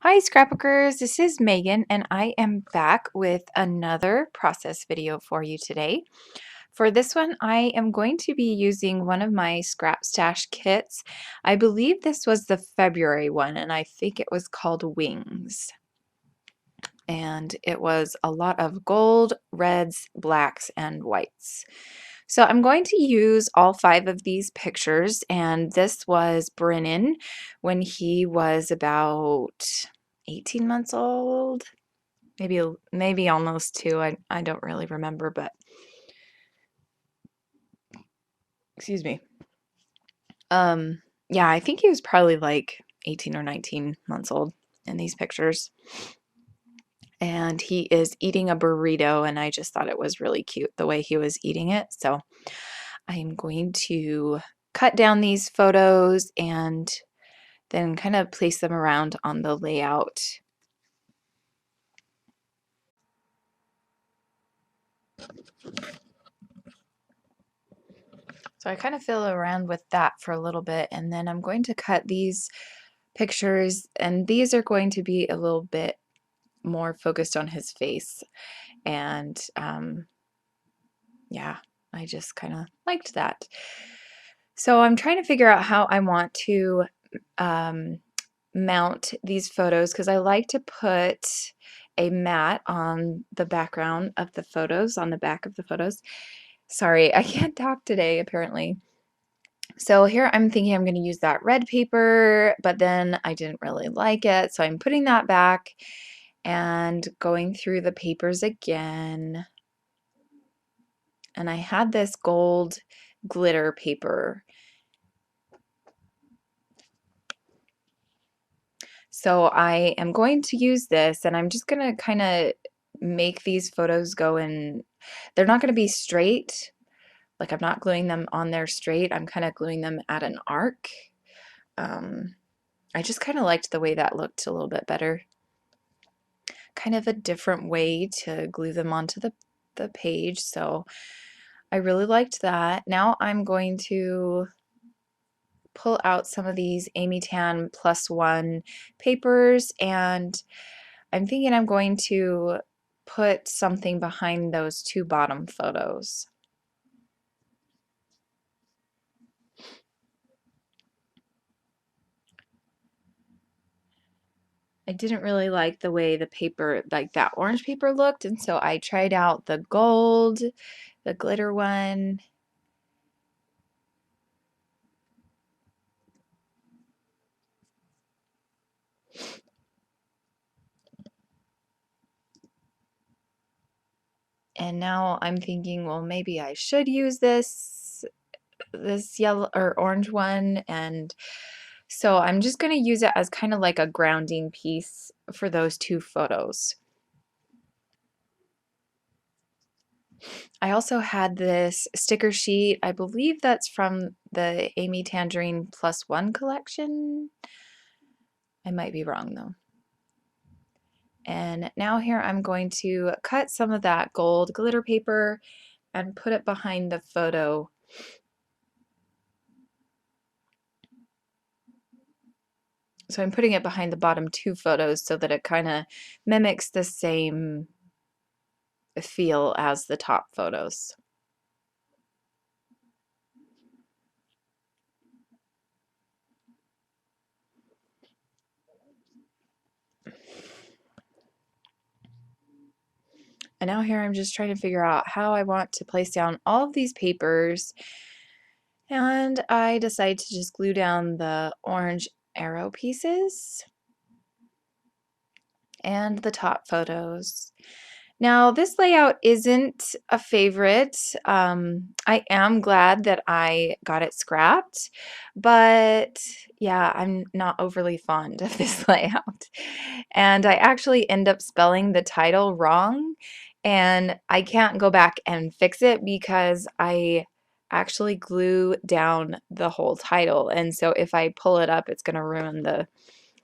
Hi Scrapbookers, this is Megan and I am back with another process video for you today. For this one, I am going to be using one of my scrap stash kits. I believe this was the February one and I think it was called Wings. And it was a lot of gold, reds, blacks, and whites. So I'm going to use all 5 of these pictures, and this was Brennan when he was about 18 months old, maybe almost 2. I don't really remember, but excuse me. Yeah, I think he was probably like 18 or 19 months old in these pictures. And he is eating a burrito, and I just thought it was really cute the way he was eating it. So I am going to cut down these photos and then kind of place them around on the layout. So I kind of fiddle around with that for a little bit, and then I'm going to cut these pictures, and these are going to be a little bit more focused on his face. And yeah, I just kind of liked that. So I'm trying to figure out how I want to mount these photos, because I like to put a mat on the background of the photos, on the back of the photos. Sorry, I can't talk today apparently. So here I'm thinking I'm going to use that red paper, but then I didn't really like it. So I'm putting that back and going through the papers again. And I had this gold glitter paper. So I am going to use this, and I'm just going to kind of make these photos go in. They're not going to be straight. Like, I'm not gluing them on there straight. I'm kind of gluing them at an arc. I just kind of liked the way that looked a little bit better. Kind of a different way to glue them onto the page. So I really liked that. Now I'm going to pull out some of these Amy Tan +1 papers, and I'm thinking I'm going to put something behind those 2 bottom photos. I didn't really like the way the paper, like that orange paper looked, and so I tried out the gold, the glitter one. And now I'm thinking, well, maybe I should use this yellow or orange one, and so I'm just going to use it as kind of like a grounding piece for those 2 photos. I also had this sticker sheet. I believe that's from the Amy Tangerine +1 collection. I might be wrong though. And now here I'm going to cut some of that gold glitter paper and put it behind the photo. So I'm putting it behind the bottom 2 photos so that it kind of mimics the same feel as the top photos. And now here I'm just trying to figure out how I want to place down all of these papers. And I decided to just glue down the orange arrow pieces and the top photos. Now, this layout isn't a favorite. I am glad that I got it scrapped, but yeah, I'm not overly fond of this layout. And I actually end up spelling the title wrong, and I can't go back and fix it because I actually glue down the whole title. And so if I pull it up, it's going to ruin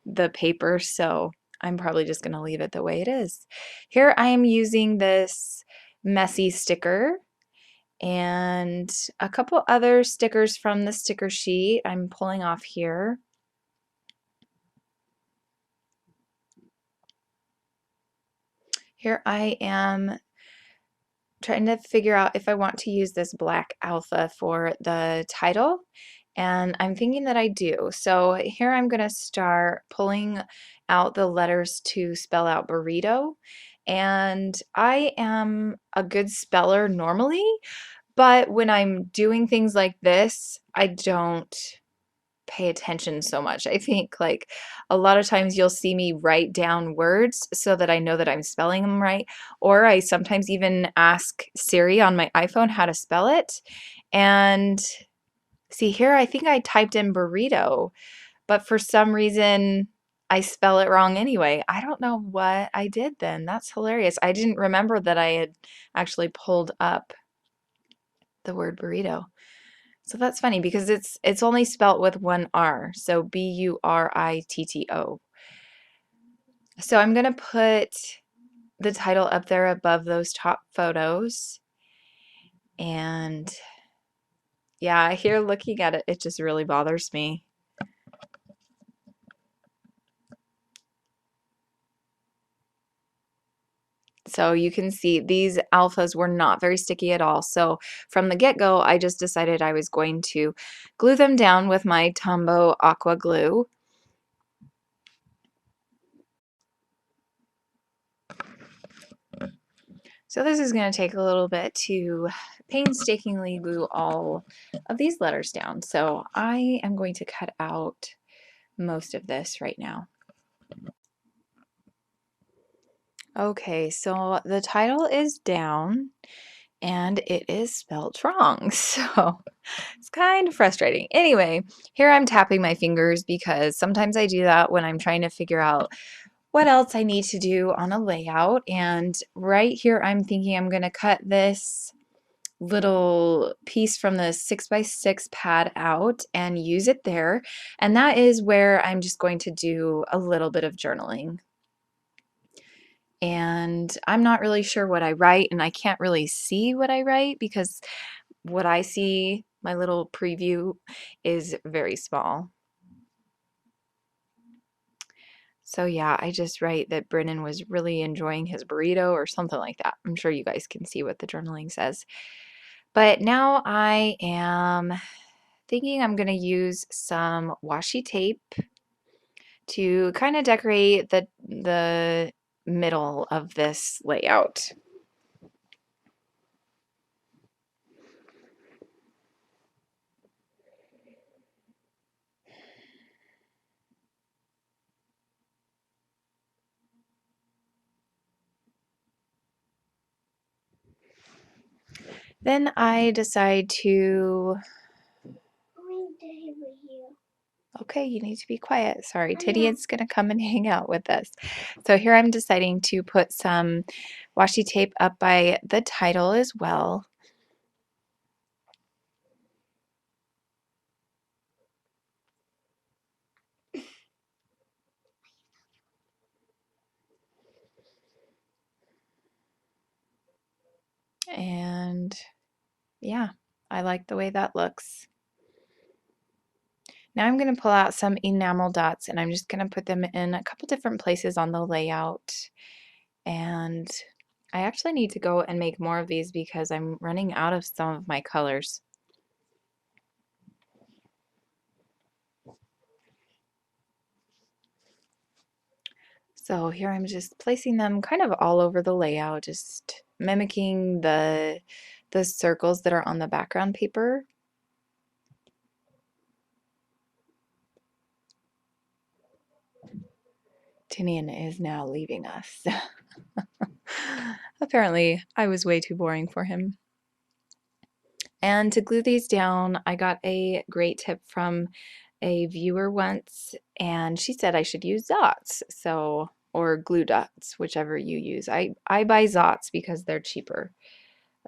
the paper. So I'm probably just going to leave it the way it is. Here I am using this messy sticker and a couple other stickers from the sticker sheet I'm pulling off here. Here I am trying to figure out if I want to use this black alpha for the title, and I'm thinking that I do. So here I'm going to start pulling out the letters to spell out burrito, and I am a good speller normally, but when I'm doing things like this, I don't pay attention so much. I think like a lot of times you'll see me write down words so that I know that I'm spelling them right, or I sometimes even ask Siri on my iPhone how to spell it. And see here, I think I typed in burrito, but for some reason I spell it wrong anyway. I don't know what I did then. That's hilarious. I didn't remember that I had actually pulled up the word burrito. So that's funny because it's only spelt with one R, so Buritto. So I'm gonna put the title up there above those top photos, and yeah, here looking at it, it just really bothers me. So you can see these alphas were not very sticky at all. So from the get-go, I just decided I was going to glue them down with my Tombow Aqua Glue. So this is going to take a little bit to painstakingly glue all of these letters down. So I am going to cut out most of this right now. Okay, so the title is down and it is spelled wrong. So it's kind of frustrating. Anyway, here I'm tapping my fingers because sometimes I do that when I'm trying to figure out what else I need to do on a layout. And right here, I'm thinking I'm going to cut this little piece from the 6x6 pad out and use it there. And that is where I'm just going to do a little bit of journaling. And I'm not really sure what I write, and I can't really see what I write because what I see, my little preview, is very small. So yeah, I just write that Brennan was really enjoying his burrito or something like that. I'm sure you guys can see what the journaling says. But now I am thinking I'm going to use some washi tape to kind of decorate the middle of this layout. Then I decide to, okay, you need to be quiet. Sorry, Titian's gonna come and hang out with us. So here I'm deciding to put some washi tape up by the title as well. And yeah, I like the way that looks. Now I'm going to pull out some enamel dots and I'm just going to put them in a couple different places on the layout. And I actually need to go and make more of these because I'm running out of some of my colors. So here I'm just placing them kind of all over the layout, just mimicking the circles that are on the background paper. Tinian is now leaving us. Apparently, I was way too boring for him. And to glue these down, I got a great tip from a viewer once, and she said I should use dots, so or glue dots, whichever you use. I buy Zots because they're cheaper.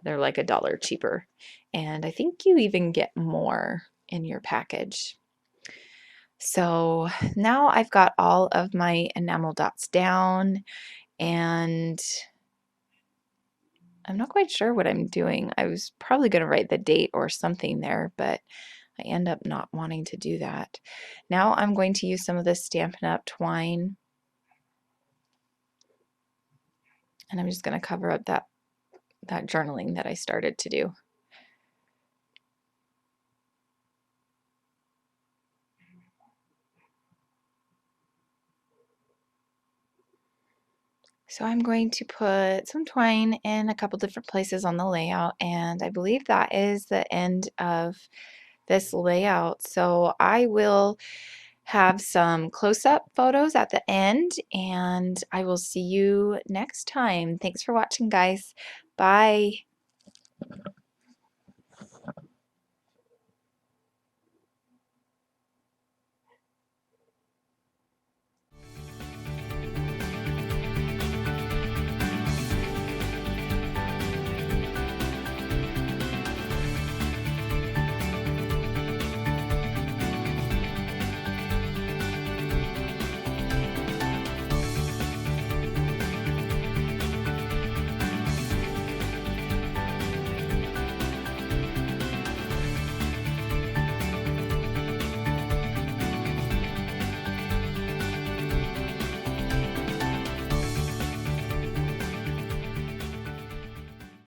They're like $1 cheaper, and I think you even get more in your package. So now I've got all of my enamel dots down, and I'm not quite sure what I'm doing. I was probably going to write the date or something there, but I end up not wanting to do that. Now I'm going to use some of this Stampin' Up! Twine. And I'm just going to cover up that journaling that I started to do. So I'm going to put some twine in a couple different places on the layout, and I believe that is the end of this layout. So I will have some close-up photos at the end, and I will see you next time. Thanks for watching, guys. Bye.